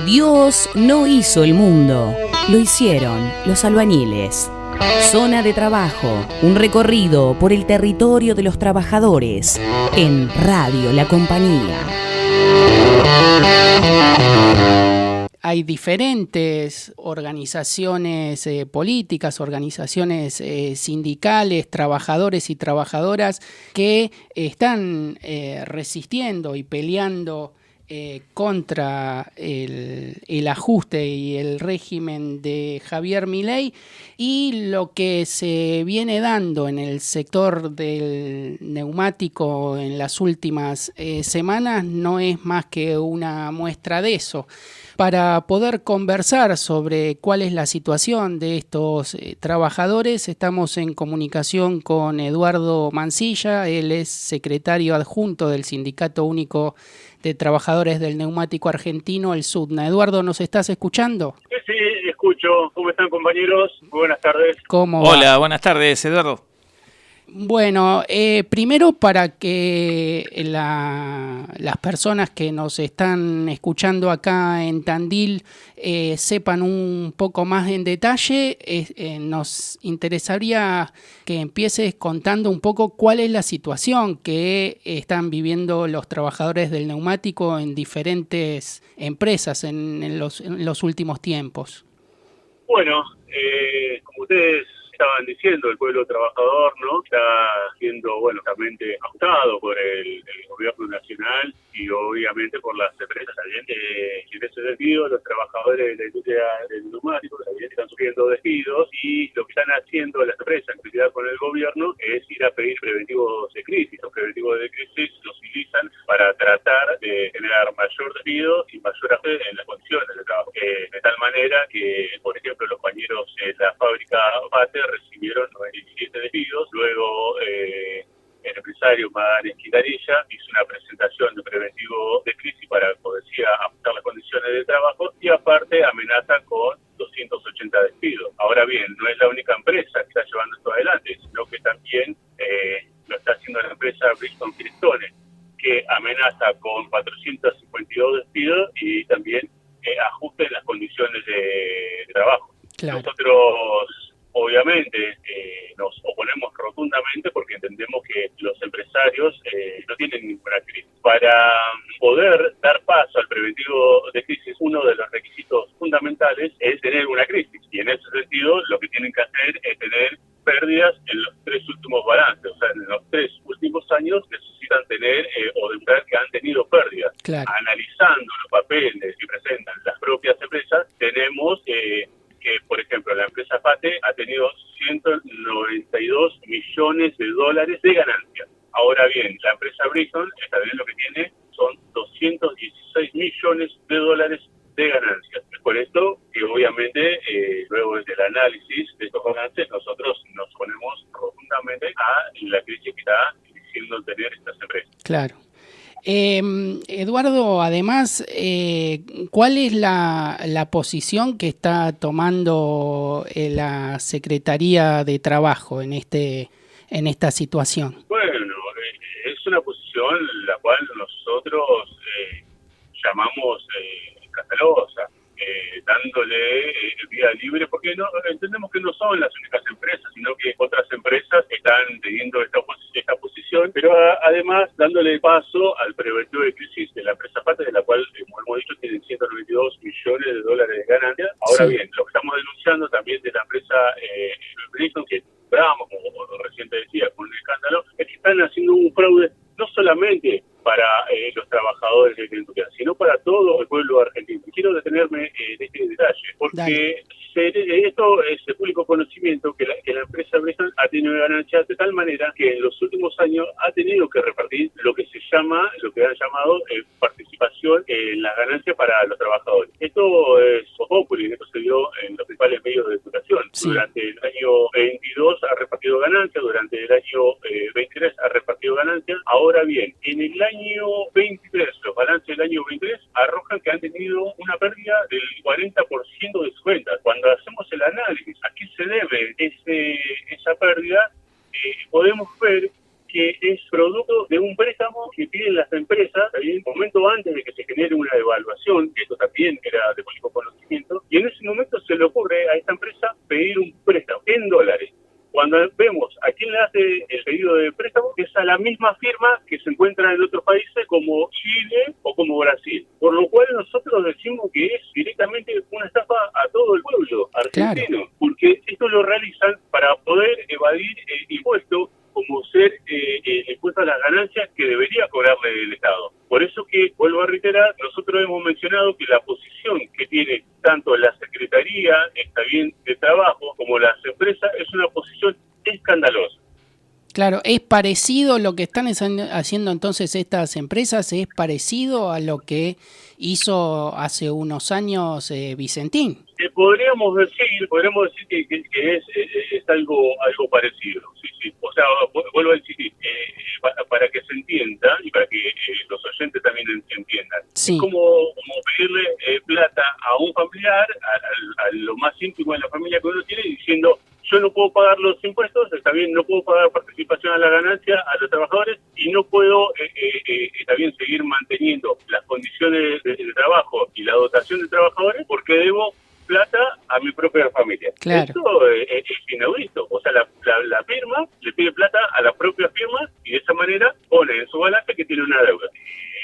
Dios no hizo el mundo, lo hicieron los albañiles. Zona de trabajo, un recorrido por el territorio de los trabajadores en Radio La Compañía. Hay diferentes organizaciones políticas, organizaciones sindicales, trabajadores y trabajadoras que están resistiendo y peleando contra el ajuste y el régimen de Javier Milei, y lo que se viene dando en el sector del neumático en las últimas semanas no es más que una muestra de eso. Para poder conversar sobre cuál es la situación de estos trabajadores, estamos en comunicación con Eduardo Mancilla. Él es secretario adjunto del Sindicato Único de Trabajadores del Neumático Argentino, el SUTNA. Eduardo, ¿nos estás escuchando? Sí, escucho. ¿Cómo están, compañeros? Muy buenas tardes. ¿Cómo va? Hola, buenas tardes, Eduardo. Bueno, primero para que las personas que nos están escuchando acá en Tandil sepan un poco más en detalle, nos interesaría que empieces contando un poco cuál es la situación que están viviendo los trabajadores del neumático en diferentes empresas en los últimos tiempos. Bueno, como ustedes estaban diciendo, el pueblo trabajador, ¿no?, está siendo, realmente ajustado por el gobierno nacional y obviamente por las empresas. En ese sentido, los trabajadores de la industria del neumático están sufriendo despidos, y lo que están haciendo las empresas en realidad con el gobierno es ir a pedir preventivos de crisis. Los preventivos de crisis los utilizan para tratar de generar mayor despido y mayor ajuste en las condiciones de trabajo. De tal manera que, por ejemplo, los compañeros de la fábrica FATE recibieron 97 despidos. Luego el empresario Magán Esquitarilla hizo una presentación de preventivo de crisis para, como decía, ajustar las condiciones de trabajo, y aparte amenaza con 280 despidos. Ahora bien, no es la única empresa que está llevando esto adelante, sino que también lo está haciendo la empresa Bristol Firestone, que amenaza con 452 despidos y también ajuste en las condiciones de trabajo. Claro. Nosotros, obviamente, nos oponemos rotundamente porque entendemos que los empresarios no tienen ninguna crisis. Para poder dar paso al preventivo de crisis, uno de los requisitos fundamentales es tener una crisis, y en ese sentido lo que tienen que hacer es tener pérdidas en los 3 últimos balances. O sea, en los 3 últimos años necesitan tener o demostrar que han tenido pérdidas. Claro. Analizando los papeles que presentan las propias empresas, tenemos que, por ejemplo, la empresa FATE ha tenido 192 millones de dólares de ganancias. Ahora bien, la empresa Bristol, esta vez lo que tiene son 216 millones de dólares de ganancias. Por esto que obviamente luego del análisis de estos balances nosotros nos ponemos rotundamente a la crisis que está diciendo tener estas empresas. Claro. Eduardo, además, ¿cuál es la posición que está tomando la Secretaría de Trabajo en esta situación? Bueno, es una posición la cual nosotros llamamos escandalosa, dándole vía libre, porque no entendemos que no son las únicas empresas, sino que otras empresas están teniendo esta posición, pero además dándole paso al preventivo de crisis de la empresa FATE, de la cual, como hemos dicho, tienen 192 millones de dólares de ganancias. Ahora Sí. bien, lo que estamos denunciando también de la empresa Bristol, que bravo, como recién te decía, con un escándalo, es que están haciendo un fraude no solamente para los trabajadores de la industria, sino para todo el pueblo argentino. Quiero detenerme en este detalle, porque esto es de público conocimiento que la empresa Bristol ha tenido ganancias de tal manera que en los últimos años ha tenido que repartir lo que han llamado participación en las ganancias para los trabajadores. Esto es populi, esto se dio en los principales medios de educación. Sí. Durante el año 22 ha repartido ganancias, durante el año 23 ha repartido ganancias. Ahora bien, en el año 23, los balances del año 23 arrojan que han tenido una pérdida del 40% de sus ventas. Cuando hacemos el análisis a qué se debe esa pérdida, podemos ver que que es producto de un préstamo que piden las empresas, ¿sí? Un momento antes de que se genere una devaluación, que esto también era de público conocimiento, y en ese momento se le ocurre a esta empresa pedir un préstamo en dólares. Cuando vemos a quién le hace el pedido de préstamo, es a la misma firma que se encuentra en otros países como Chile o como Brasil. Por lo cual nosotros decimos que es directamente una estafa a todo el pueblo argentino. Claro. Porque esto lo realizan para poder evadir impuestos, como ser el impuesto a las ganancias que debería cobrarle el Estado. Por eso que, vuelvo a reiterar, nosotros hemos mencionado que la posición que tiene tanto la Secretaría, está bien, de Trabajo, como las empresas, es una posición escandalosa. Claro, ¿es parecido lo que están haciendo entonces estas empresas? ¿Es parecido a lo que hizo hace unos años Vicentín? Podríamos decir que es algo parecido, sí. O sea, vuelvo a decir, para que se entienda y para que los oyentes también entiendan. Sí. Es como pedirle plata a un familiar, a lo más íntimo de la familia que uno tiene, diciendo: yo no puedo pagar los impuestos, está bien, no puedo pagar participación a la ganancia a los trabajadores y no puedo también seguir manteniendo las condiciones de trabajo y la dotación de trabajadores porque debo plata a mi propia familia. Claro. Esto es inaudito. O sea, la firma le pide plata a la propia firma y de esa manera pone en su balance que tiene una deuda.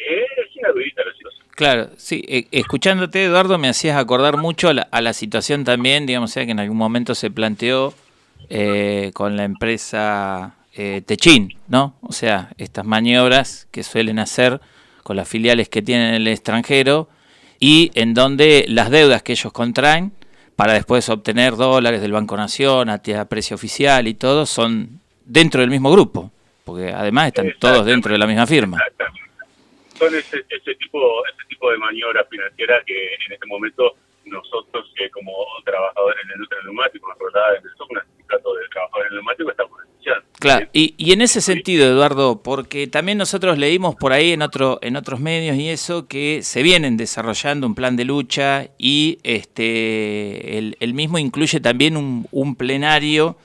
Es inaudita la situación. Claro, sí. Escuchándote, Eduardo, me hacías acordar mucho a la situación también, digamos, sea que en algún momento se planteó con la empresa Techin, ¿no? O sea, estas maniobras que suelen hacer con las filiales que tienen en el extranjero y en donde las deudas que ellos contraen para después obtener dólares del Banco Nación a precio oficial y todo son dentro del mismo grupo, porque además están todos dentro de la misma firma. Exactamente. Son ese tipo de maniobras financieras que en este momento nosotros como trabajadores en la industria neumática, una jornada en el SOC, un sindicato de trabajadores en neumático, estamos denunciando. Claro, y en ese sentido, Eduardo, porque también nosotros leímos por ahí en otros medios y eso, que se vienen desarrollando un plan de lucha y el mismo incluye también un plenario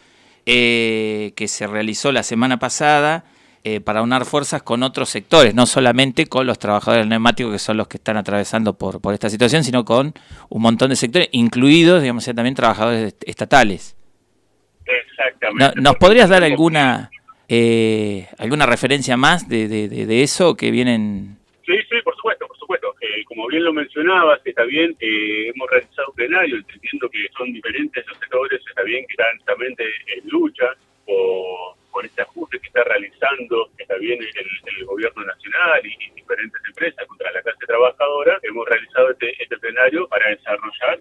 que se realizó la semana pasada para unar fuerzas con otros sectores, no solamente con los trabajadores del neumático, que son los que están atravesando por esta situación, sino con un montón de sectores, incluidos, digamos, también trabajadores estatales. Exactamente. ¿Nos podrías dar alguna referencia más de eso que vienen? Sí, por supuesto. Como bien lo mencionabas, está bien, hemos realizado un plenario, entendiendo que son diferentes los sectores, está bien, que están justamente en lucha por este ajuste que está realizando, está bien, el gobierno nacional y diferentes empresas contra la clase trabajadora. Hemos realizado este plenario para desarrollar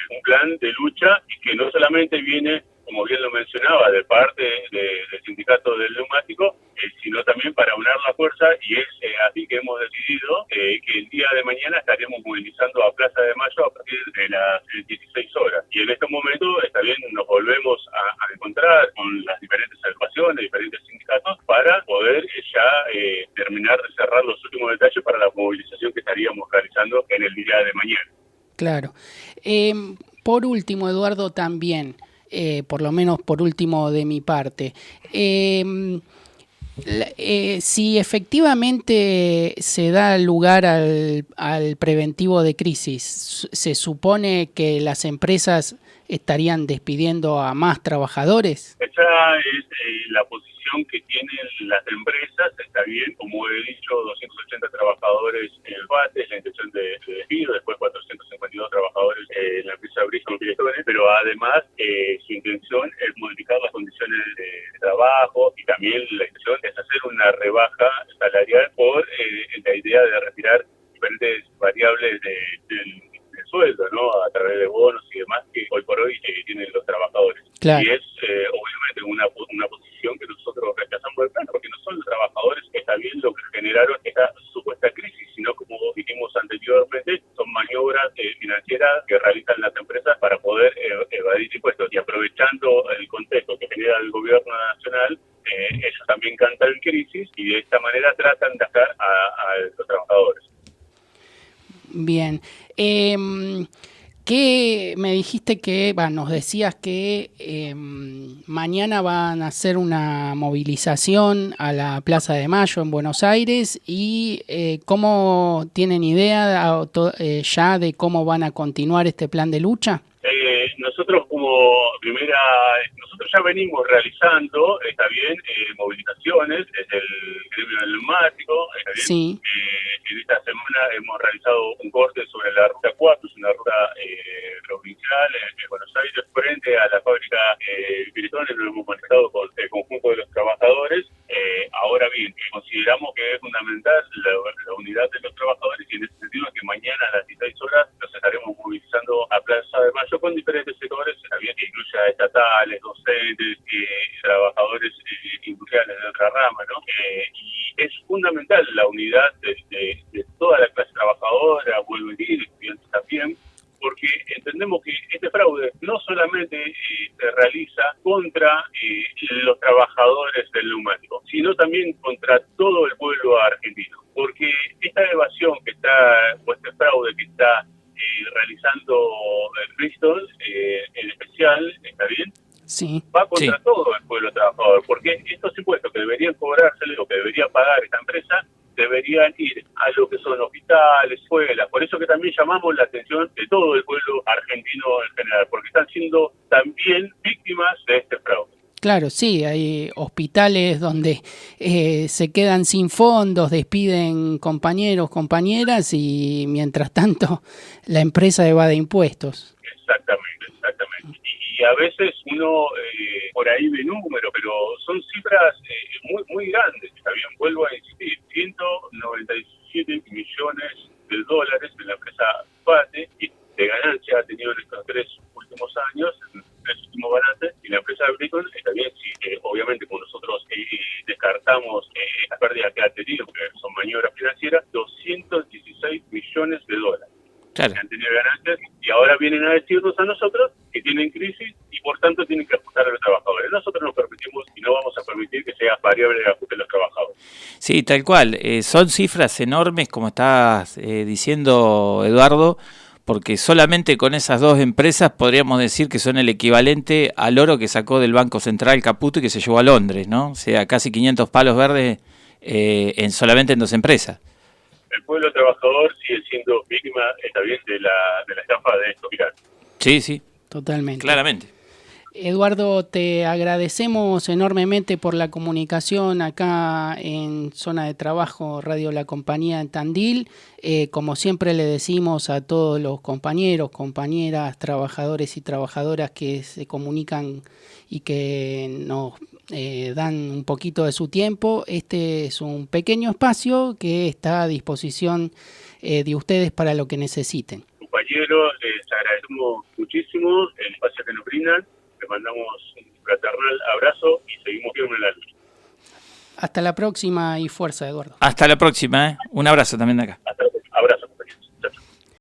un plan de lucha y que no solamente viene, como bien lo mencionaba, de parte del sindicato del neumático, sino también para unar la fuerza, y es así que hemos decidido que el día de mañana estaremos movilizando a Plaza de Mayo a partir de las 16 horas. Y en este momento, está bien, nos volvemos a encontrar con las diferentes agrupaciones, diferentes sindicatos, para poder ya terminar de cerrar los últimos detalles para la movilización que estaríamos realizando en el día de mañana. Claro. Por último, Eduardo, también, por lo menos por último de mi parte, si efectivamente se da lugar al preventivo de crisis, ¿se supone que las empresas estarían despidiendo a más trabajadores? Esa es la posición que tienen las empresas, está bien, como he dicho, 280 trabajadores en el FAT, es la intención de despido, después 452 trabajadores en la empresa Bristol, pero además su intención es modificar las condiciones de trabajo y también la intención es hacer una rebaja salarial por la idea de retirar diferentes variables del sueldo, ¿no? A través de bonos y demás que hoy por hoy tienen los trabajadores. Claro. Y es obviamente una posición que nosotros rechazamos del plano, porque no son los trabajadores, está bien, lo que generaron esta supuesta crisis, sino, como dijimos anteriormente, son maniobras financieras que realizan las empresas para poder evadir impuestos. Y aprovechando el contexto que genera el gobierno nacional, ellos también cantan crisis y de esta manera tratan de sacar a los trabajadores. Bien. ¿Qué me dijiste que, nos decías que mañana van a hacer una movilización a la Plaza de Mayo en Buenos Aires y cómo tienen idea ya de cómo van a continuar este plan de lucha? Nosotros nosotros ya venimos realizando, está bien, movilizaciones desde el gremio del neumático, está bien. Sí. En esta semana hemos realizado un corte sobre la ruta 4, es una ruta provincial en Buenos Aires, frente a la fábrica Piretones. Nos hemos manejado con el conjunto de los trabajadores. Ahora bien, consideramos que es fundamental la unidad de los trabajadores, y en ese sentido es que mañana a las 16 horas nos estaremos movilizando a Plaza de Mayo con diferentes sectores, también que incluya estatales, docentes, trabajadores industriales de otra rama, ¿no? Y es fundamental la unidad de toda la clase trabajadora, vuelvo a decir, estudiantes también, porque entendemos que este fraude no solamente se realiza contra los trabajadores del neumático, sino también contra todo el pueblo argentino, porque esta evasión que está, o este fraude que está realizando Bristol, en especial, ¿está bien? Sí. Va contra todo el pueblo trabajador, porque estos impuestos que deberían cobrársele o que debería pagar esta empresa deberían ir a lo que son hospitales, escuelas. Por eso que también llamamos la atención de todo el pueblo argentino en general, porque están siendo también víctimas de este fraude. Claro, sí, hay hospitales donde se quedan sin fondos, despiden compañeros, compañeras, y mientras tanto la empresa evade impuestos. Exactamente. Y a veces uno por ahí ve números, pero son cifras muy, muy grandes. También vuelvo a insistir, 197 millones de dólares en la empresa FATE, y de ganancia ha tenido en estos 3 últimos años, y la empresa Bristol también, obviamente como nosotros descartamos las pérdidas que ha tenido, que son maniobras financieras, 216 millones de dólares. Claro. Que han tenido ganancias, y ahora vienen a decirnos a nosotros que tienen crisis y por tanto tienen que ajustar a los trabajadores. Nosotros no permitimos y no vamos a permitir que sea variable el ajuste de los trabajadores. Sí, tal cual. Son cifras enormes, como estás diciendo, Eduardo, porque solamente con esas dos empresas podríamos decir que son el equivalente al oro que sacó del Banco Central Caputo y que se llevó a Londres, ¿no? O sea, casi 500 palos verdes solamente en 2 empresas. El pueblo trabajador sigue siendo víctima, está bien, de la estafa de estos piratas. Sí. Totalmente. Claramente. Eduardo, te agradecemos enormemente por la comunicación acá en Zona de Trabajo Radio La Compañía en Tandil. Como siempre le decimos a todos los compañeros, compañeras, trabajadores y trabajadoras que se comunican y que nos dan un poquito de su tiempo, este es un pequeño espacio que está a disposición de ustedes para lo que necesiten. Compañeros, les agradecemos muchísimo el espacio que nos brindan. Les mandamos un fraternal abrazo y seguimos firmes en la lucha. Hasta la próxima y fuerza, Eduardo. Hasta la próxima, Un abrazo también de acá.